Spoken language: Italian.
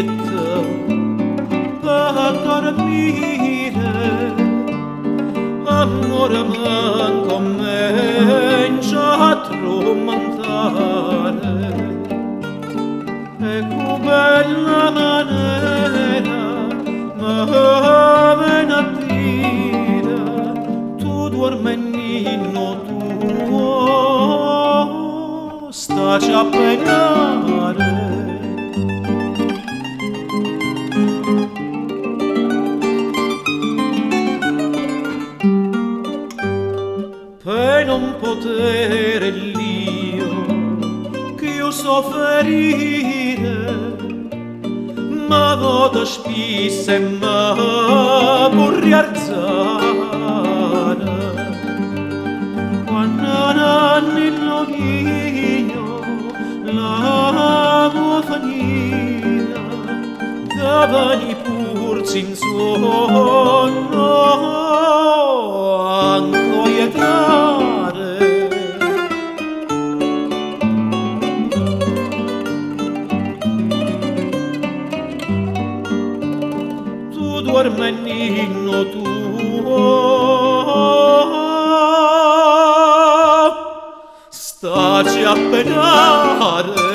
quieta per dormire, amore manco comincia a tramandare. Ecco bella maniera ma ven a dire, tu dormenino tuo staci a penare. Per non potere l'io che io soffrire, ma vado spisse ma pur rialzare. Quando anni l'oghino la mofanina davani purci in sonno anco ietare. Tu dormenino tuo staci a penare.